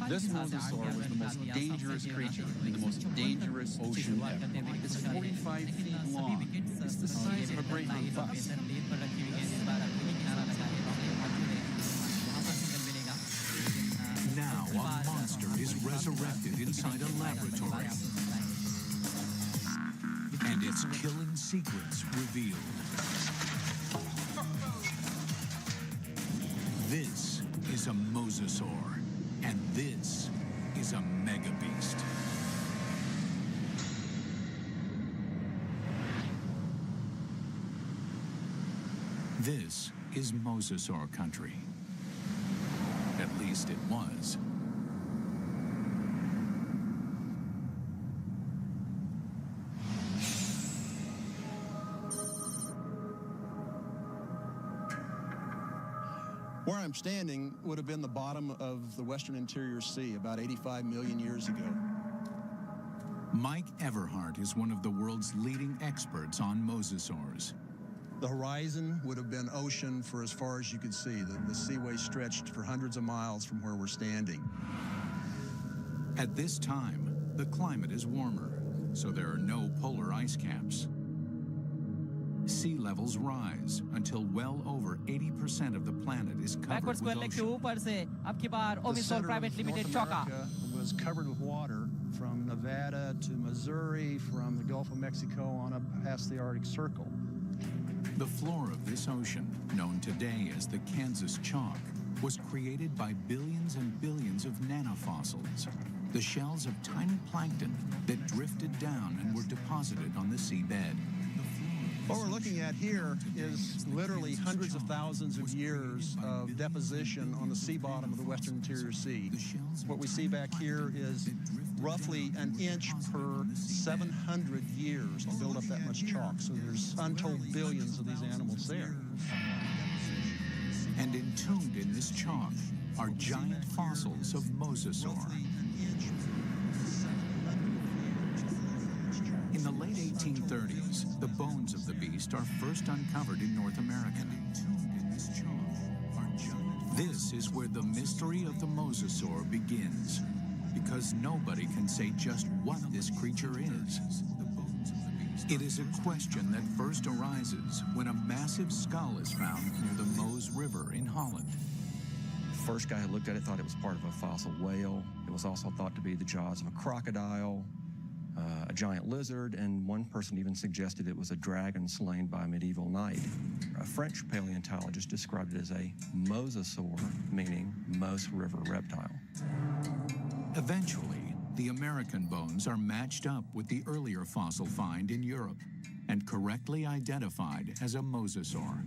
This mosasaur was the most dangerous creature in the most dangerous ocean ever. It's 45 feet long. It's the size of a Greyhound bus. Now a monster is resurrected inside a laboratory. And its killing secrets revealed. This is a mosasaur, and this is a megabeast. This is mosasaur country. At least it was. Where I'm standing would have been the bottom of the western interior sea about 85 million years ago. Mike Everhart is one of the world's leading experts on mosasaurs. The horizon would have been ocean for as far as you could see. The seaway stretched for hundreds of miles from where we're standing. At this time, the climate is warmer, so there are no polar ice caps. Sea levels rise until well over 80% of the planet is covered with ocean. The center of North America was covered with water from Nevada to Missouri, from the Gulf of Mexico on up past the Arctic Circle. The floor of this ocean, known today as the Kansas Chalk, was created by billions and billions of nanofossils, the shells of tiny plankton that drifted down and were deposited on the seabed. What we're looking at here is literally hundreds of thousands of years of deposition on the sea bottom of the western interior sea. What we see back here is roughly an inch per 700 years to build up that much chalk. So there's untold billions of these animals there. And entombed in this chalk are giant fossils of mosasaur. In the late 1830s, the bones of the beast are first uncovered in North America. This is where the mystery of the mosasaur begins, because nobody can say just what this creature is. It is a question that first arises when a massive skull is found near the Meuse River in Holland. The first guy who looked at it thought it was part of a fossil whale. It was also thought to be the jaws of a crocodile, a giant lizard, and one person even suggested it was a dragon slain by a medieval knight. A French paleontologist described it as a mosasaur, meaning Meuse River reptile. Eventually, the American bones are matched up with the earlier fossil find in Europe and correctly identified as a mosasaur.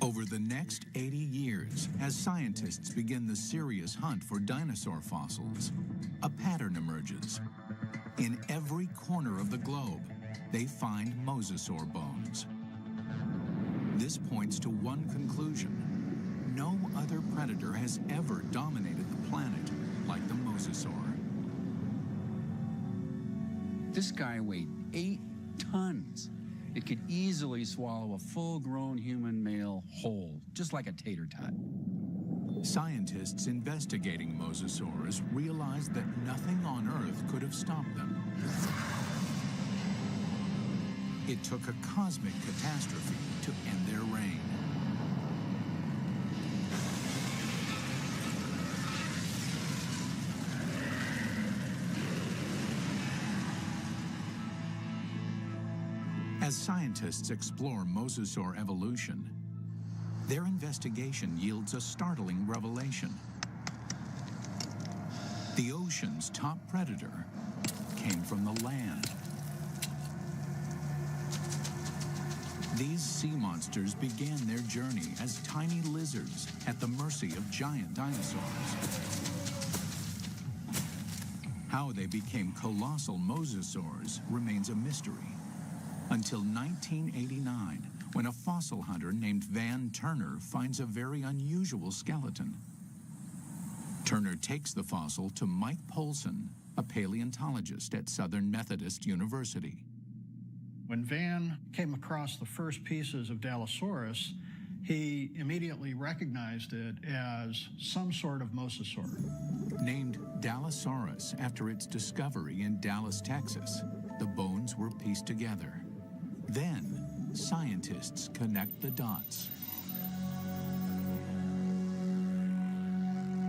Over the next 80 years, as scientists begin the serious hunt for dinosaur fossils, a pattern emerges. In every corner of the globe, they find mosasaur bones. This points to one conclusion. No other predator has ever dominated the planet like the mosasaur. This guy weighed 8 tons. It could easily swallow a full-grown human male whole, just like a tater tot. Scientists investigating mosasaurs realized that nothing on Earth could have stopped them. It took a cosmic catastrophe to end their reign. As scientists explore mosasaur evolution, their investigation yields a startling revelation. The ocean's top predator came from the land. These sea monsters began their journey as tiny lizards at the mercy of giant dinosaurs. How they became colossal mosasaurs remains a mystery, until 1989, when a fossil hunter named Van Turner finds a very unusual skeleton. Turner takes the fossil to Mike Polson, a paleontologist at Southern Methodist University. When Van came across the first pieces of Dillosaurus, he immediately recognized it as some sort of mosasaur. Named Dallosaurus after its discovery in Dallas, Texas, the bones were pieced together. Then, scientists connect the dots.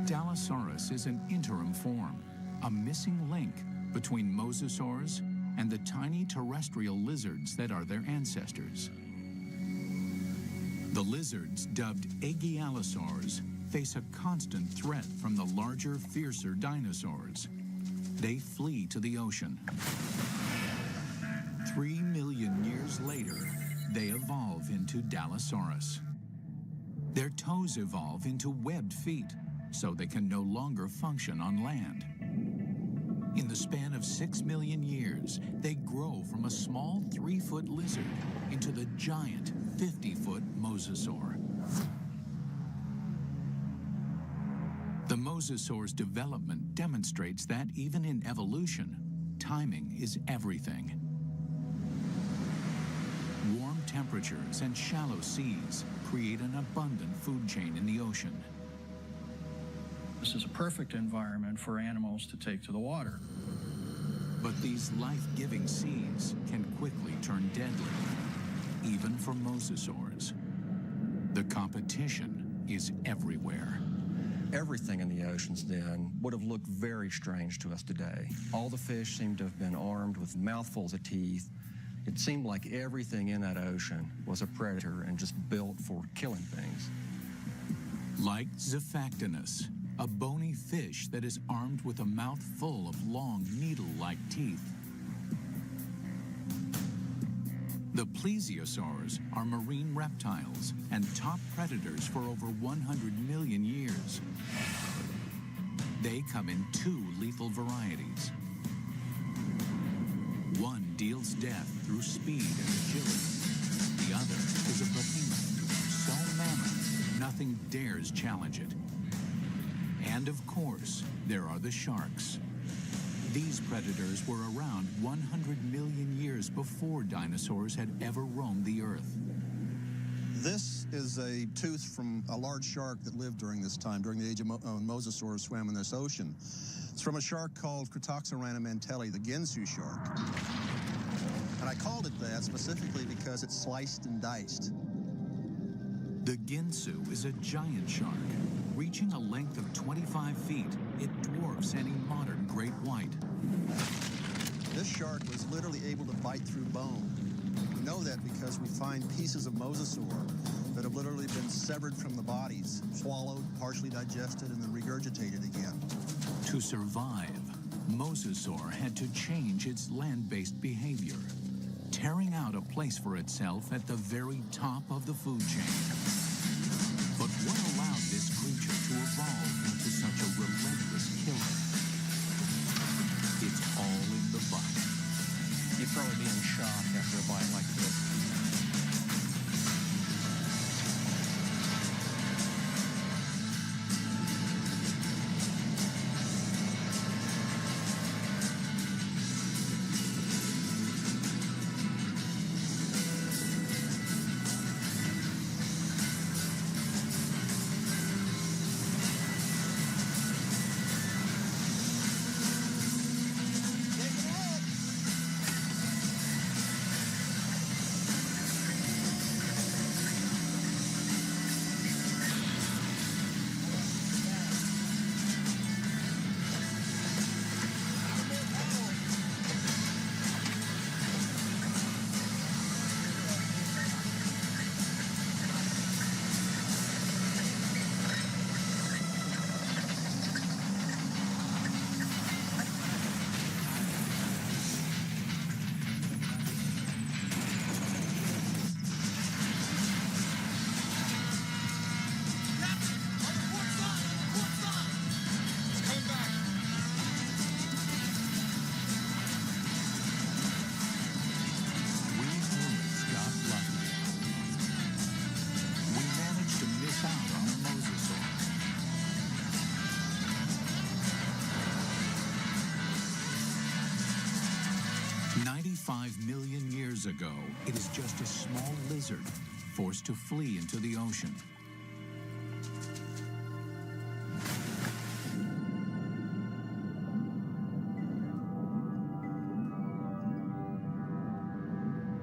Dallosaurus is an interim form, a missing link between mosasaurs and the tiny terrestrial lizards that are their ancestors. The lizards, dubbed Aegiallosaurs, face a constant threat from the larger, fiercer dinosaurs. They flee to the ocean. 3 million years later, they evolve into Dallosaurus. Their toes evolve into webbed feet, so they can no longer function on land. In the span of 6 million years, they grow from a small 3-foot lizard into the giant 50-foot mosasaur. The mosasaur's development demonstrates that even in evolution, timing is everything. Warm temperatures and shallow seas create an abundant food chain in the ocean. This is a perfect environment for animals to take to the water. But these life-giving seas can quickly turn deadly, even for mosasaurs. The competition is everywhere. Everything in the oceans then would have looked very strange to us today. All the fish seemed to have been armed with mouthfuls of teeth. It seemed like everything in that ocean was a predator and just built for killing things. Like Zephactinus, a bony fish that is armed with a mouth full of long, needle-like teeth. The plesiosaurs are marine reptiles and top predators for over 100 million years. They come in 2 lethal varieties. One deals death through speed and agility. The other is a behemoth, so mammoth, nothing dares challenge it. And of course, there are the sharks. These predators were around 100 million years before dinosaurs had ever roamed the earth. This is a tooth from a large shark that lived during this time, during the age of mosasaurs swam in this ocean. It's from a shark called Cretaceous Period, the Ginsu shark. And I called it that specifically because it's sliced and diced. The Ginsu is a giant shark. Reaching a length of 25 feet, it dwarfs any modern great white. This shark was literally able to bite through bone. We know that because we find pieces of mosasaur that have literally been severed from the bodies, swallowed, partially digested, and then regurgitated again. To survive, mosasaur had to change its land-based behavior, tearing out a place for itself at the very top of the food chain. But what allowed this creature to evolve into such a relentless killer? It's all in the bite. You'd probably be in shock after a bite like this. Ago, it is just a small lizard forced to flee into the ocean.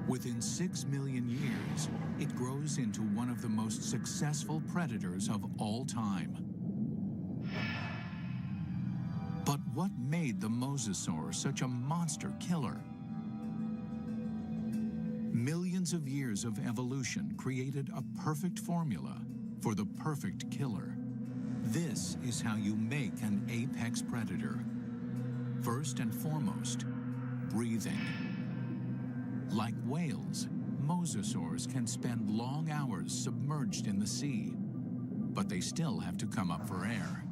Within 6 million years, it grows into one of the most successful predators of all time. But what made the mosasaur such a monster killer? Millions of years of evolution created a perfect formula for the perfect killer. This is how you make an apex predator. First and foremost, breathing. Like whales, mosasaurs can spend long hours submerged in the sea, but they still have to come up for air.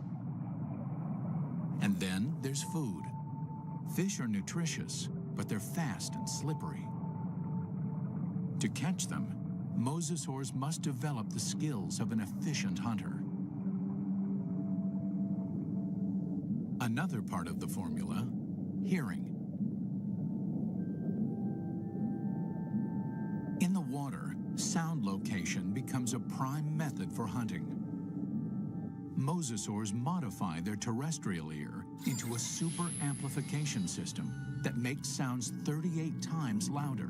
And then there's food. Fish are nutritious, but they're fast and slippery. To catch them, mosasaurs must develop the skills of an efficient hunter. Another part of the formula, hearing. In the water, sound location becomes a prime method for hunting. Mosasaurs modify their terrestrial ear into a super amplification system that makes sounds 38 times louder.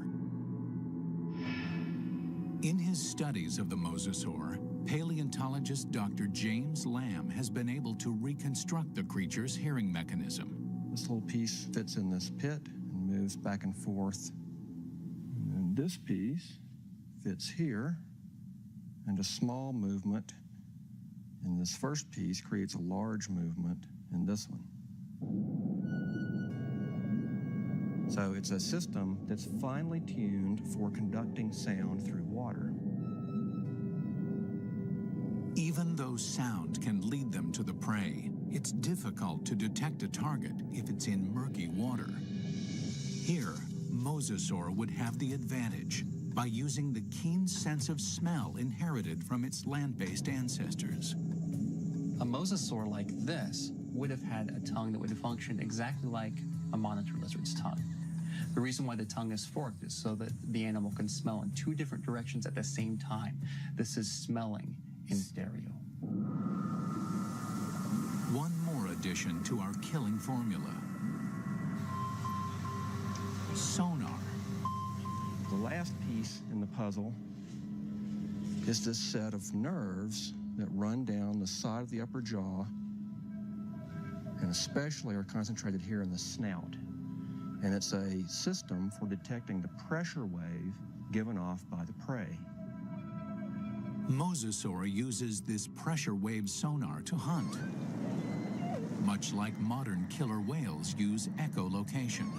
In his studies of the mosasaur, paleontologist Dr. James Lamb has been able to reconstruct the creature's hearing mechanism. This little piece fits in this pit and moves back and forth. And this piece fits here, and a small movement in this first piece creates a large movement in this one. So it's a system that's finely tuned for conducting sound through water. Even though sound can lead them to the prey, it's difficult to detect a target if it's in murky water. Here, mosasaur would have the advantage by using the keen sense of smell inherited from its land-based ancestors. A mosasaur like this would have had a tongue that would have functioned exactly like a monitor lizard's tongue. The reason why the tongue is forked is so that the animal can smell in two different directions at the same time. This is smelling in stereo. One more addition to our killing formula. Sonar. The last piece in the puzzle is this set of nerves that run down the side of the upper jaw and especially are concentrated here in the snout. And it's a system for detecting the pressure wave given off by the prey. Mosasaur uses this pressure wave sonar to hunt, much like modern killer whales use echolocation.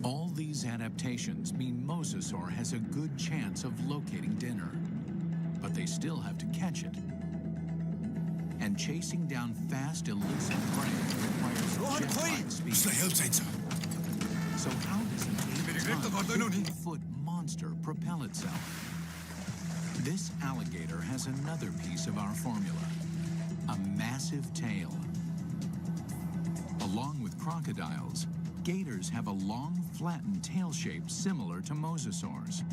All these adaptations mean mosasaur has a good chance of locating dinner, but they still have to catch it. And chasing down fast, elusive prey requires jet-like speed. So how does an 8-foot monster propel itself? This alligator has another piece of our formula, a massive tail. Along with crocodiles, gators have a long, flattened tail shape similar to mosasaurs.